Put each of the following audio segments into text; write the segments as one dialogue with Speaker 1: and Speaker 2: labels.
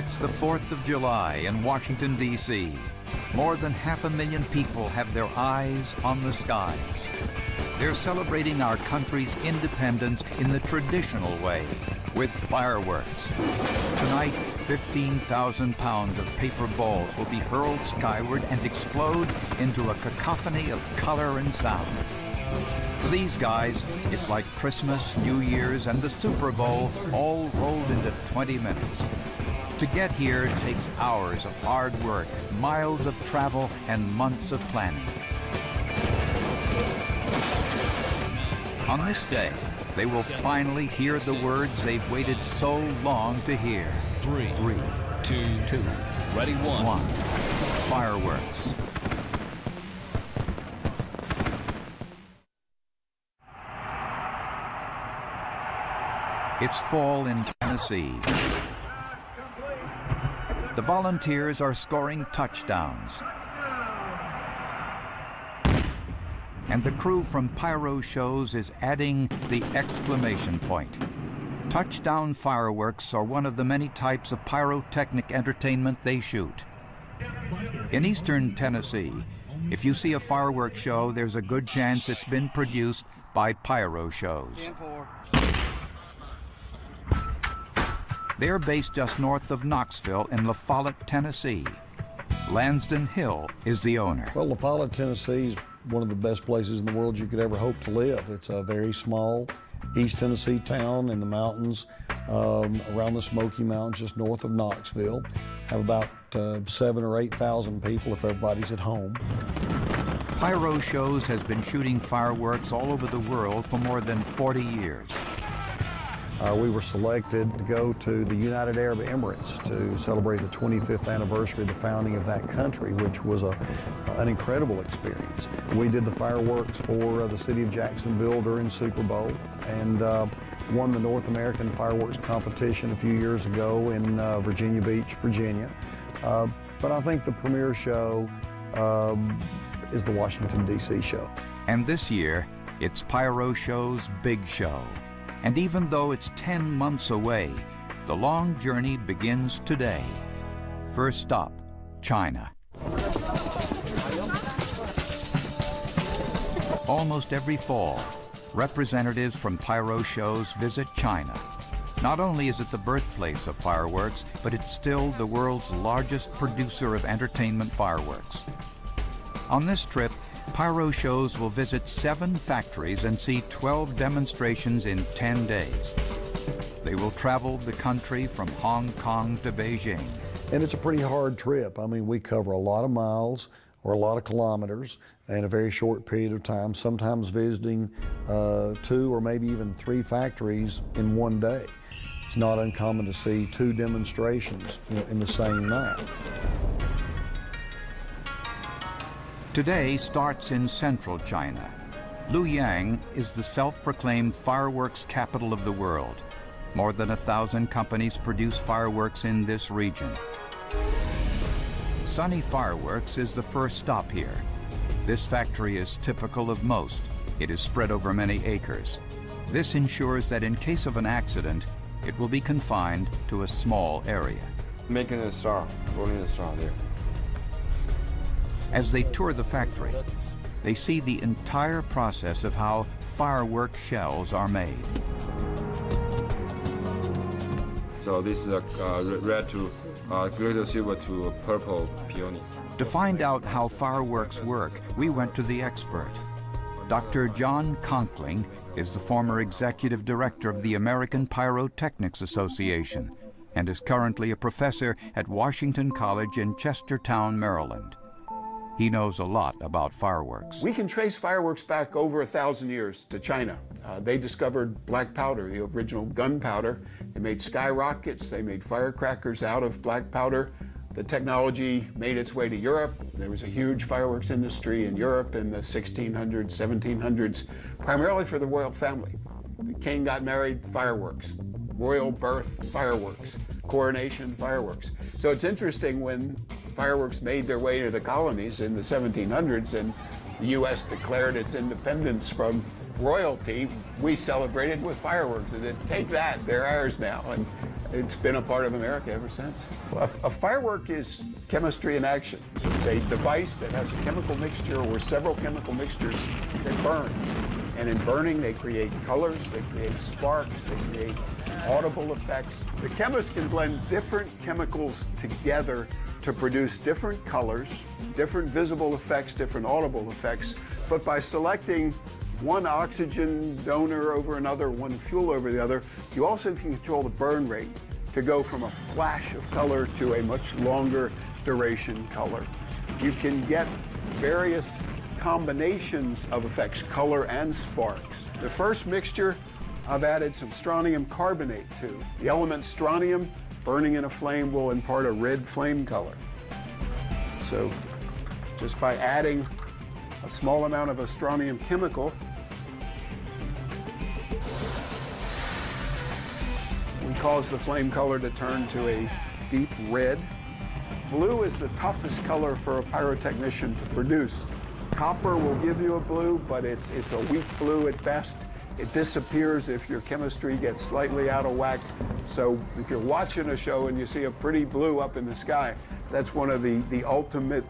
Speaker 1: It's the 4th of July in Washington, D.C. More than 500,000 people have their eyes on the skies. They're celebrating our country's independence in the traditional way, with fireworks. Tonight, 15,000 pounds of paper balls will be hurled skyward and explode into a cacophony of color and sound. For these guys, it's like Christmas, New Year's, and the Super Bowl all rolled into 20 minutes. To get here takes hours of hard work, miles of travel, and months of planning. On this day, they will finally hear the words they've waited so long to hear.
Speaker 2: Three, two, ready, one.
Speaker 1: Fireworks. It's fall in Tennessee. The volunteers are scoring touchdowns. And the crew from Pyro Shows is adding the exclamation point. Touchdown fireworks are one of the many types of pyrotechnic entertainment they shoot. In eastern Tennessee, if you see a fireworks show, there's a good chance it's been produced by Pyro Shows. They're based just north of Knoxville in La Follette, Tennessee. Lansdon Hill is the owner.
Speaker 3: Well, La Follette, Tennessee is one of the best places in the world you could ever hope to live. It's a very small East Tennessee town in the mountains around the Smoky Mountains, just north of Knoxville. Have about 7,000 or 8,000 people if everybody's at home.
Speaker 1: Pyro Shows has been shooting fireworks all over the world for more than 40 years.
Speaker 3: We were selected to go to the United Arab Emirates to celebrate the 25th anniversary of the founding of that country, which was an incredible experience. We did the fireworks for the city of Jacksonville during Super Bowl and won the North American fireworks competition a few years ago in Virginia Beach, Virginia. But I think the premier show is the Washington, D.C. show.
Speaker 1: And this year, it's Pyro Show's big show. And even though it's 10 months away, the long journey begins today. First stop, China. Almost every fall, representatives from Pyro Shows visit China. Not only is it the birthplace of fireworks, but it's still the world's largest producer of entertainment fireworks. On this trip, Pyro Shows will visit 7 factories and see 12 demonstrations in 10 days. They will travel the country from Hong Kong to Beijing.
Speaker 3: And it's a pretty hard trip. I mean, we cover a lot of miles or a lot of kilometers in a very short period of time, sometimes visiting 2 or maybe even 3 factories in one day. It's not uncommon to see 2 demonstrations, in the same night.
Speaker 1: Today starts in central China. Luoyang is the self-proclaimed fireworks capital of the world. More than 1,000 companies produce fireworks in this region. Sunny Fireworks is the first stop here. This factory is typical of most. It is spread over many acres. This ensures that in case of an accident, it will be confined to a small area.
Speaker 4: Making a star, rolling a star there.
Speaker 1: As they tour the factory, they see the entire process of how firework shells are made.
Speaker 4: So this is a red to glitter silver to purple peony.
Speaker 1: To find out how fireworks work, we went to the expert. Dr. John Conkling is the former executive director of the American Pyrotechnics Association and is currently a professor at Washington College in Chestertown, Maryland. He knows a lot about fireworks.
Speaker 5: We can trace fireworks back over 1,000 years to China. They discovered black powder, the original gunpowder. They made skyrockets, they made firecrackers out of black powder. The technology made its way to Europe. There was a huge fireworks industry in Europe in the 1600s, 1700s, primarily for the royal family. The king got married, fireworks. Royal birth, fireworks. Coronation, fireworks. So it's interesting when fireworks made their way to the colonies in the 1700s and the U.S. declared its independence from royalty, we celebrated with fireworks. And take that, they're ours now. It's been a part of America ever since. A firework is chemistry in action. It's a device that has a chemical mixture or several chemical mixtures that burn. And in burning, they create colors, they create sparks, they create audible effects. The chemist can blend different chemicals together to produce different colors, different visible effects, different audible effects. But by selecting one oxygen donor over another, one fuel over the other, you also can control the burn rate to go from a flash of color to a much longer duration color. You can get various combinations of effects, color and sparks. The first mixture I've added some strontium carbonate to. The element strontium burning in a flame will impart a red flame color. So just by adding a small amount of a strontium chemical, we cause the flame color to turn to a deep red. Blue is the toughest color for a pyrotechnician to produce. Copper will give you a blue, but it's a weak blue at best. It disappears if your chemistry gets slightly out of whack. So if you're watching a show and you see a pretty blue up in the sky, that's one of the ultimate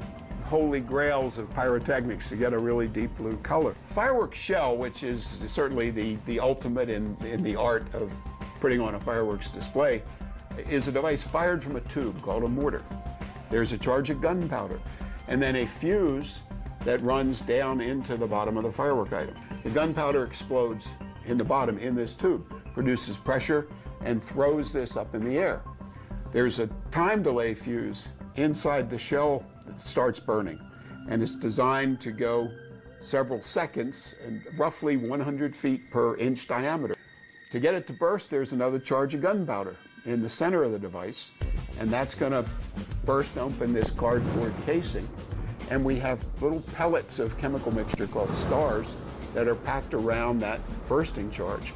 Speaker 5: holy grails of pyrotechnics, to get a really deep blue color. Fireworks shell, which is certainly the ultimate in the art of putting on a fireworks display, is a device fired from a tube called a mortar. There's a charge of gunpowder and then a fuse that runs down into the bottom of the firework item. The gunpowder explodes in the bottom in this tube, produces pressure, and throws this up in the air. There's a time delay fuse inside the shell that starts burning, and it's designed to go several seconds and roughly 100 feet per inch diameter. To get it to burst, there's another charge of gunpowder in the center of the device, and that's going to burst open this cardboard casing. And we have little pellets of chemical mixture called stars that are packed around that bursting charge.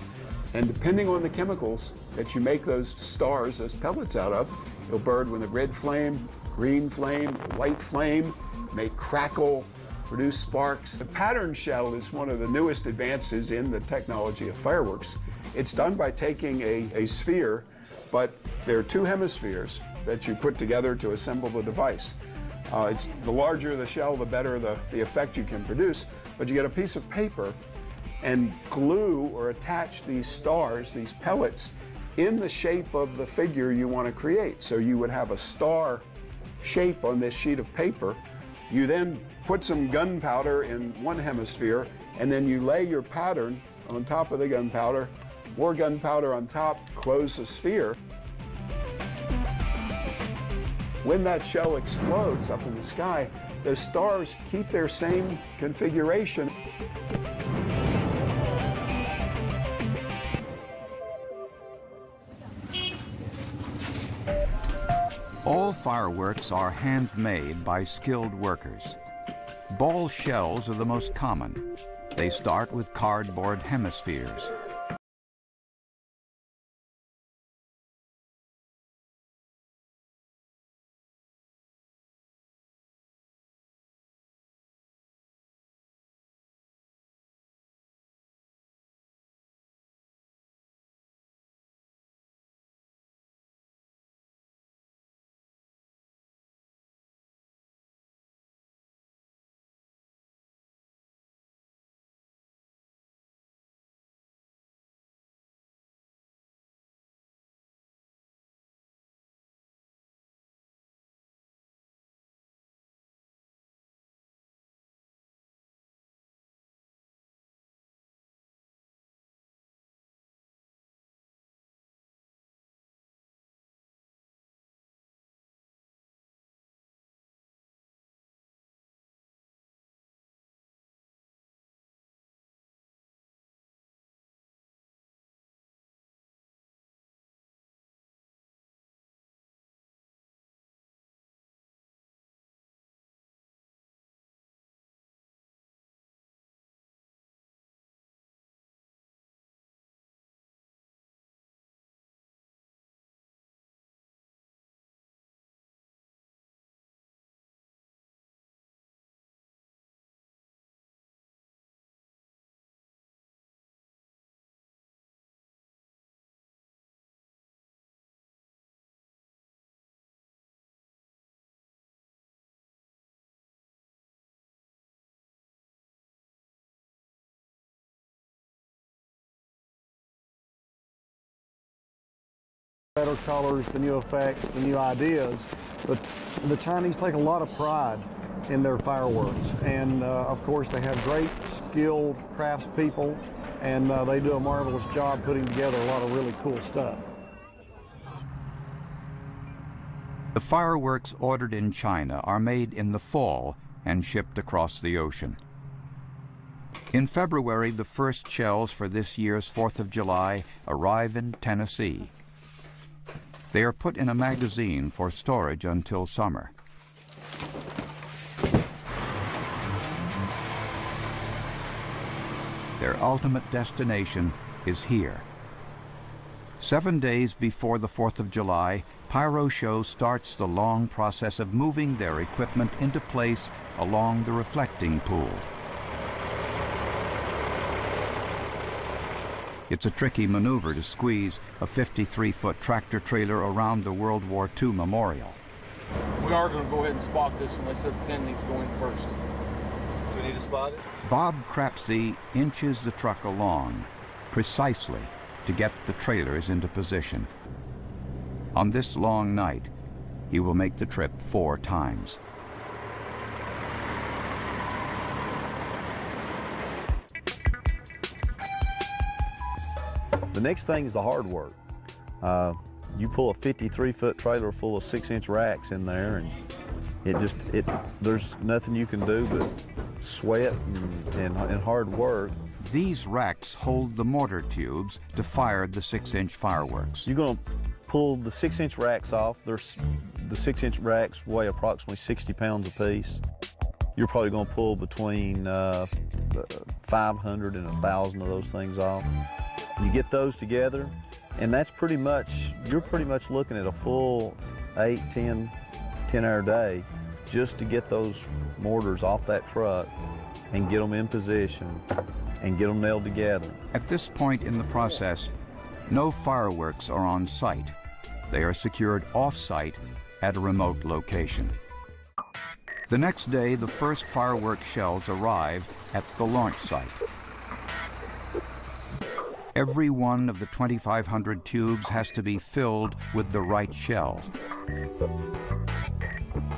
Speaker 5: And depending on the chemicals that you make those stars, those pellets out of, it'll burn with a red flame, green flame, white flame, make crackle, produce sparks. The pattern shell is one of the newest advances in the technology of fireworks. It's done by taking a sphere, but there are two hemispheres that you put together to assemble the device. It's the larger the shell, the better the effect you can produce. But you get a piece of paper and glue or attach these stars, these pellets, in the shape of the figure you want to create. So you would have a star shape on this sheet of paper. You then put some gunpowder in one hemisphere, and then you lay your pattern on top of the gunpowder, more gunpowder on top, close the sphere. When that shell explodes up in the sky, the stars keep their same configuration.
Speaker 1: All fireworks are handmade by skilled workers. Ball shells are the most common. They start with cardboard hemispheres.
Speaker 3: Better colors, the new effects, the new ideas. But the Chinese take a lot of pride in their fireworks. And of course, they have great skilled craftspeople, and they do a marvelous job putting together a lot of really cool stuff.
Speaker 1: The fireworks ordered in China are made in the fall and shipped across the ocean. In February, the first shells for this year's 4th of July arrive in Tennessee. They are put in a magazine for storage until summer. Their ultimate destination is here. 7 days before the 4th of July, Pyro Show starts the long process of moving their equipment into place along the reflecting pool. It's a tricky maneuver to squeeze a 53-foot tractor trailer around the World War II memorial.
Speaker 6: We are going to go ahead and spot this one. They said 10 needs to go in first. So we need to spot it?
Speaker 1: Bob Crapsey inches the truck along, precisely to get the trailers into position. On this long night, he will make the trip 4 times.
Speaker 7: The next thing is the hard work. You pull a 53-foot trailer full of 6-inch racks in there, and there's nothing you can do but sweat and hard work.
Speaker 1: These racks hold the mortar tubes to fire the 6-inch fireworks.
Speaker 7: You're going to pull the 6-inch racks off. The 6-inch racks weigh approximately 60 pounds apiece. You're probably going to pull between 500 and 1,000 of those things off. You get those together, and that's you're pretty much looking at a full 8, 10-hour day just to get those mortars off that truck and get them in position and get them nailed together.
Speaker 1: At this point in the process, no fireworks are on site. They are secured off-site at a remote location. The next day, the first firework shells arrive at the launch site. Every one of the 2,500 tubes has to be filled with the right shell.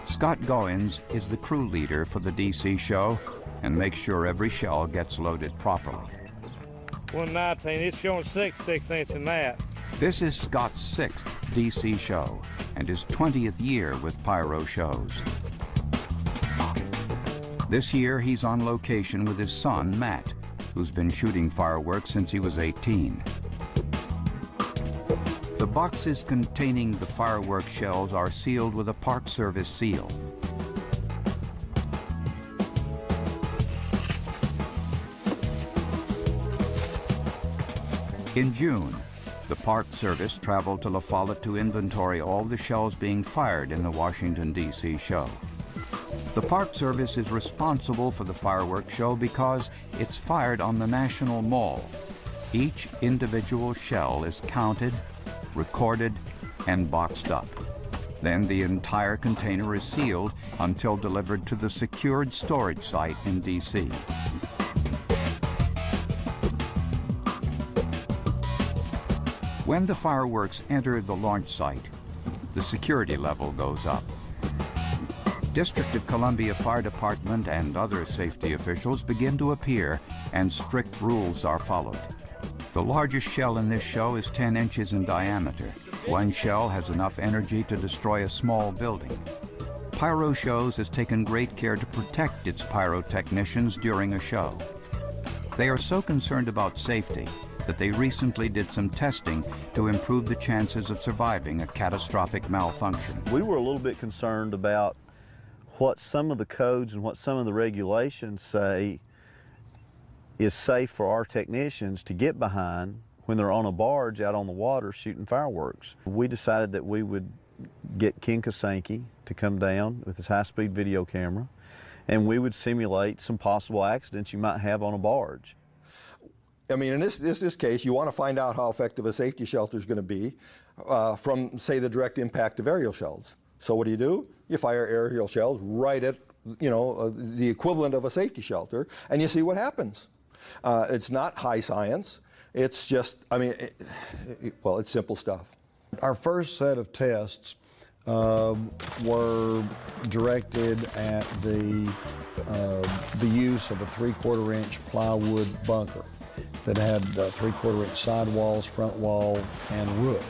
Speaker 1: Scott Goins is the crew leader for the DC show and makes sure every shell gets loaded properly.
Speaker 8: 119, it's showing 6/6 in that.
Speaker 1: This is Scott's 6th DC show and his 20th year with Pyro Shows. This year, he's on location with his son, Matt, who's been shooting fireworks since he was 18. The boxes containing the firework shells are sealed with a Park Service seal. In June, the Park Service traveled to La Follette to inventory all the shells being fired in the Washington, D.C. show. The Park Service is responsible for the fireworks show because it's fired on the National Mall. Each individual shell is counted, recorded, and boxed up. Then the entire container is sealed until delivered to the secured storage site in D.C. When the fireworks enter the launch site, the security level goes up. District of Columbia Fire Department and other safety officials begin to appear, and strict rules are followed. The largest shell in this show is 10 inches in diameter. One shell has enough energy to destroy a small building. Pyro Shows has taken great care to protect its pyrotechnicians during a show. They are so concerned about safety that they recently did some testing to improve the chances of surviving a catastrophic malfunction.
Speaker 7: We were a little bit concerned about what some of the codes and what some of the regulations say is safe for our technicians to get behind when they're on a barge out on the water shooting fireworks. We decided that we would get Ken Kasanke to come down with his high-speed video camera, and we would simulate some possible accidents you might have on a barge.
Speaker 9: I mean, in this case, you want to find out how effective a safety shelter is going to be from, say, the direct impact of aerial shells. So what do? You fire aerial shells right at, the equivalent of a safety shelter, and you see what happens. It's not high science. It's just, well, it's simple stuff.
Speaker 3: Our first set of tests were directed at the use of a 3/4 inch plywood bunker that had 3/4 inch sidewalls, front wall, and roof.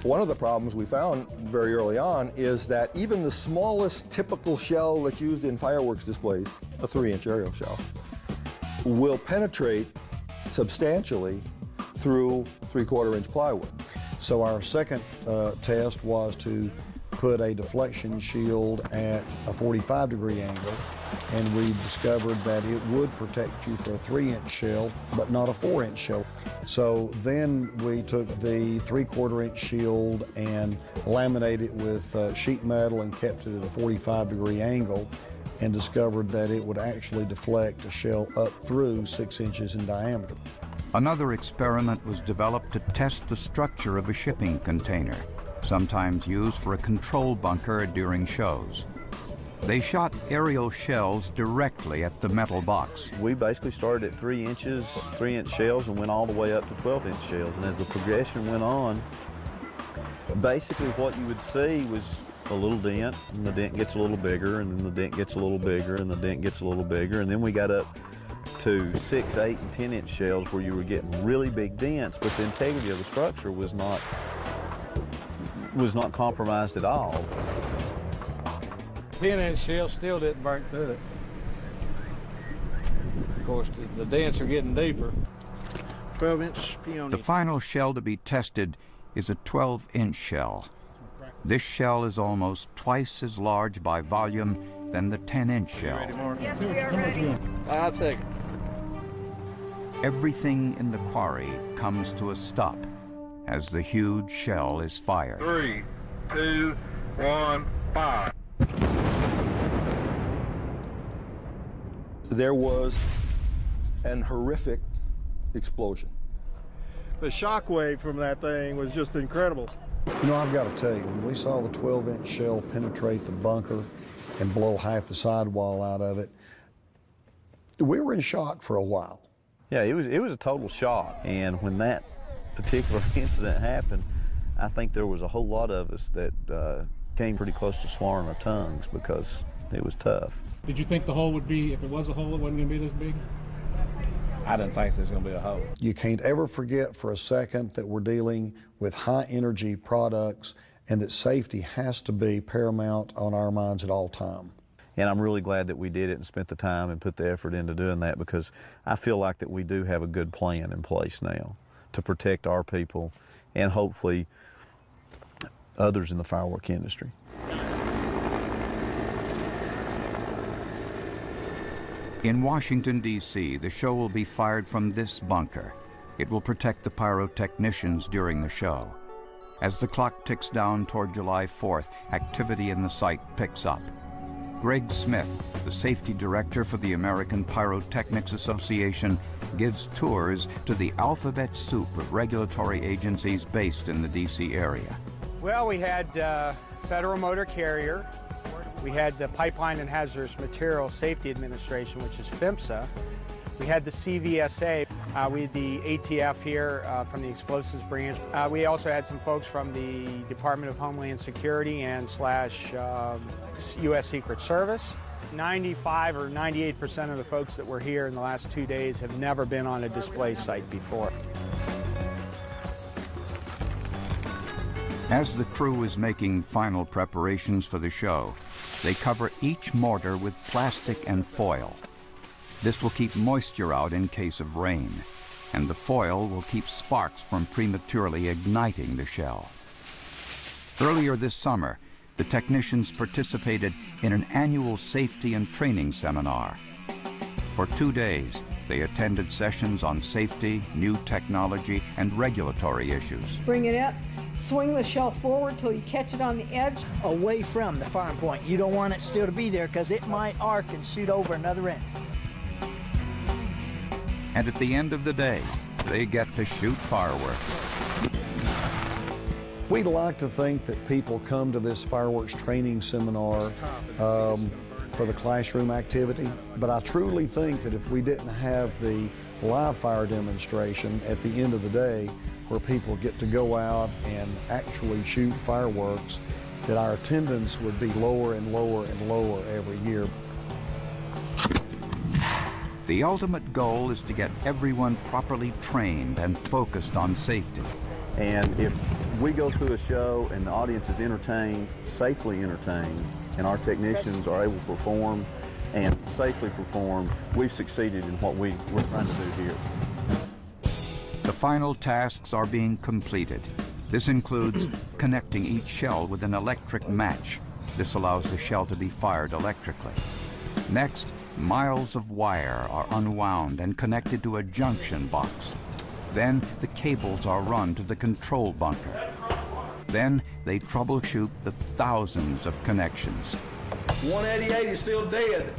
Speaker 9: One of the problems we found very early on is that even the smallest typical shell that's used in fireworks displays, a 3-inch aerial shell, will penetrate substantially through 3/4 inch plywood.
Speaker 3: So our second test was to put a deflection shield at a 45-degree angle, and we discovered that it would protect you for a 3-inch shell, but not a 4-inch shell. So then we took the 3/4 inch shield and laminated it with sheet metal and kept it at a 45-degree angle, and discovered that it would actually deflect a shell up through 6 inches in diameter.
Speaker 1: Another experiment was developed to test the structure of a shipping container, sometimes used for a control bunker during shows. They shot aerial shells directly at the metal box.
Speaker 7: We basically started at 3 inches, 3-inch shells, and went all the way up to 12-inch shells. And as the progression went on, basically what you would see was a little dent, and the dent gets a little bigger, and then the dent gets a little bigger, and the dent gets a little bigger, and then we got up to 6, 8, and 10-inch shells where you were getting really big dents, but the integrity of the structure was not compromised at all.
Speaker 8: 10-inch shell still didn't burn through it. Of course, the dents are getting deeper.
Speaker 10: 12-inch peony.
Speaker 1: The final shell to be tested is a 12-inch shell. This shell is almost twice as large by volume than the 10-inch shell.
Speaker 10: Yes, we are ready.
Speaker 8: 5 seconds.
Speaker 1: Everything in the quarry comes to a stop as the huge shell is fired.
Speaker 6: 3, 2, 1, fire.
Speaker 9: There was an horrific explosion.
Speaker 10: The shock wave from that thing was just incredible.
Speaker 3: You know, I've got to tell you, when we saw the 12-inch shell penetrate the bunker and blow half the sidewall out of it, we were in shock for a while.
Speaker 7: Yeah, it was a total shock. And when that particular incident happened, I think there was a whole lot of us that came pretty close to swallowing our tongues because it was tough.
Speaker 11: Did you think the hole would be, if it was a hole, it wasn't going to be this big?
Speaker 8: I didn't think there was going to be a hole.
Speaker 3: You can't ever forget for a second that we're dealing with high-energy products and that safety has to be paramount on our minds at all time.
Speaker 7: And I'm really glad that we did it and spent the time and put the effort into doing that, because I feel like that we do have a good plan in place now to protect our people and hopefully others in the firework industry.
Speaker 1: In Washington, D.C., the show will be fired from this bunker. It will protect the pyrotechnicians during the show. As the clock ticks down toward July 4th, activity in the site picks up. Greg Smith, the safety director for the American Pyrotechnics Association, gives tours to the alphabet soup of regulatory agencies based in the D.C. area.
Speaker 12: Well, we had Federal Motor Carrier. We had the Pipeline and Hazardous Materials Safety Administration, which is PHMSA. We had the CVSA. We had the ATF here from the Explosives Branch. We also had some folks from the Department of Homeland Security and U.S. Secret Service. 95 or 98% of the folks that were here in the last 2 days have never been on a display site before.
Speaker 1: As the crew is making final preparations for the show, they cover each mortar with plastic and foil. This will keep moisture out in case of rain, and the foil will keep sparks from prematurely igniting the shell. Earlier this summer, the technicians participated in an annual safety and training seminar. For 2 days, they attended sessions on safety, new technology, and regulatory issues.
Speaker 13: Bring it up, swing the shell forward till you catch it on the edge.
Speaker 14: Away from the firing point. You don't want it still to be there because it might arc and shoot over another end.
Speaker 1: And at the end of the day, they get to shoot fireworks.
Speaker 3: We'd like to think that people come to this fireworks training seminar for the classroom activity, but I truly think that if we didn't have the live fire demonstration at the end of the day where people get to go out and actually shoot fireworks, that our attendance would be lower and lower and lower every year.
Speaker 1: The ultimate goal is to get everyone properly trained and focused on safety.
Speaker 7: And if we go through a show and the audience is entertained, safely entertained, and our technicians are able to perform and safely perform, we've succeeded in what we're trying to do here.
Speaker 1: The final tasks are being completed. This includes connecting each shell with an electric match. This allows the shell to be fired electrically. Next, miles of wire are unwound and connected to a junction box. Then the cables are run to the control bunker. Then they troubleshoot the thousands of connections.
Speaker 6: 188 is still dead.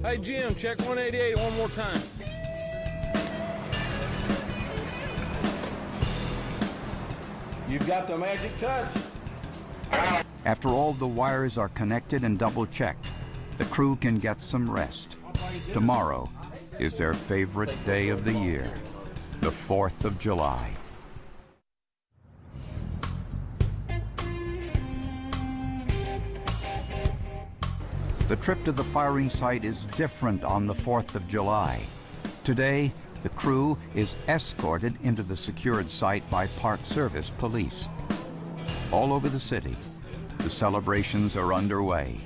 Speaker 6: Hey Jim, check 188 one more time. You've got the magic touch.
Speaker 1: After all the wires are connected and double-checked, the crew can get some rest. Tomorrow is their favorite day of the year, the 4th of July. The trip to the firing site is different on the 4th of July. Today, the crew is escorted into the secured site by Park Service police. All over the city, the celebrations are underway.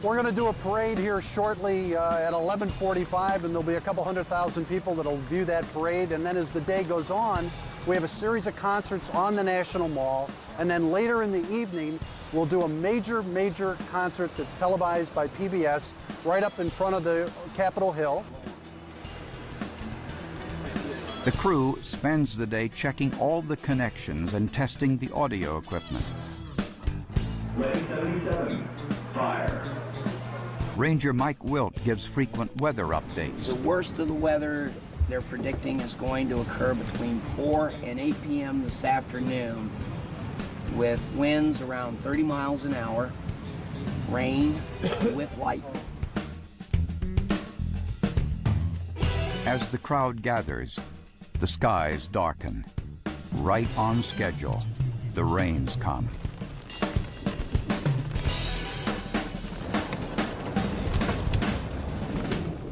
Speaker 15: We're going to do a parade here shortly at 11:45, and there'll be a couple 100,000 people that'll view that parade. And then as the day goes on, we have a series of concerts on the National Mall. And then later in the evening, we'll do a major concert that's televised by PBS right up in front of the Capitol Hill.
Speaker 1: The crew spends the day checking all the connections and testing the audio equipment.
Speaker 16: Ready, 77, fire.
Speaker 1: Ranger Mike Wilt gives frequent weather updates.
Speaker 17: The worst of the weather they're predicting is going to occur between 4 and 8 p.m. this afternoon, with winds around 30 miles an hour, rain with lightning.
Speaker 1: As the crowd gathers, the skies darken. Right on schedule, the rains come.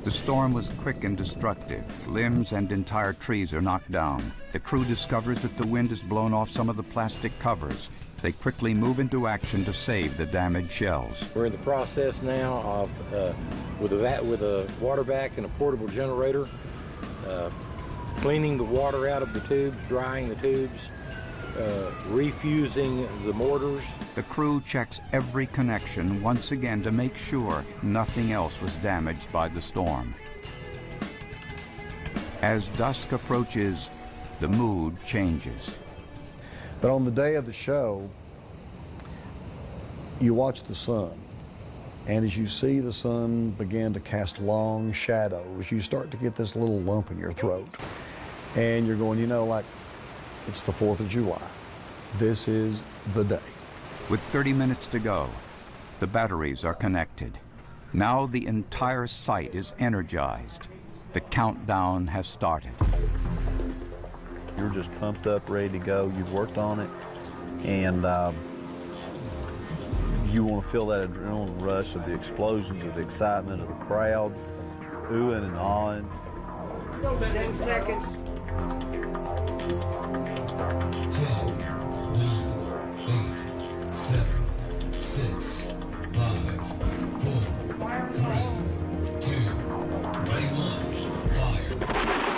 Speaker 1: The storm was quick and destructive. Limbs and entire trees are knocked down. The crew discovers that the wind has blown off some of the plastic covers. They quickly move into action to save the damaged shells.
Speaker 18: We're in the process now of, with a water vac and a portable generator, cleaning the water out of the tubes, drying the tubes, refusing the mortars.
Speaker 1: The crew checks every connection once again to make sure nothing else was damaged by the storm. As dusk approaches, the mood changes.
Speaker 3: But on the day of the show, you watch the sun. And as you see the sun begin to cast long shadows, you start to get this little lump in your throat. And you're going, you know, like, it's the 4th of July. This is the day.
Speaker 1: With 30 minutes to go, the batteries are connected. Now the entire site is energized. The countdown has started.
Speaker 7: You're just pumped up, ready to go. You've worked on it, and you want to feel that adrenaline rush of the explosions, of the excitement of the crowd, oohing and awing.
Speaker 17: 10 seconds.
Speaker 16: 10, 9, 8, 7, 6, 5, 4, 3, 2, ready, 1, fire.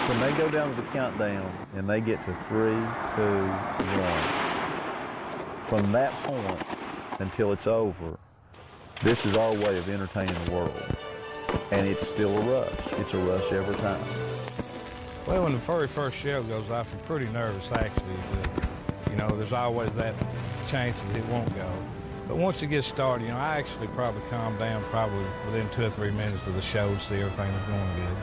Speaker 7: When they go down to the countdown and they get to 3, 2, 1, from that point until it's over, this is our way of entertaining the world. And it's still a rush. It's a rush every time.
Speaker 8: Well, when the very first shell goes off, you're pretty nervous, actually. You know, there's always that chance that it won't go. But once it gets started, you know, I actually probably calm down probably within 2 or 3 minutes of the show to see everything is going good.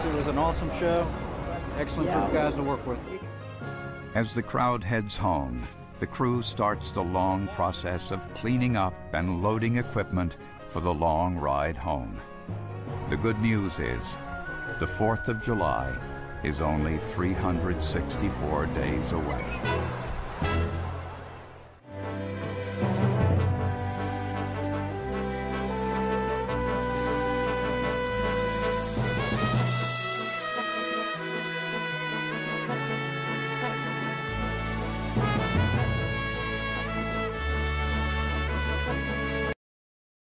Speaker 19: It was an awesome show. Excellent group of guys to work with.
Speaker 1: As the crowd heads home, the crew starts the long process of cleaning up and loading equipment for the long ride home. The good news is, the 4th of July is only 364 days away.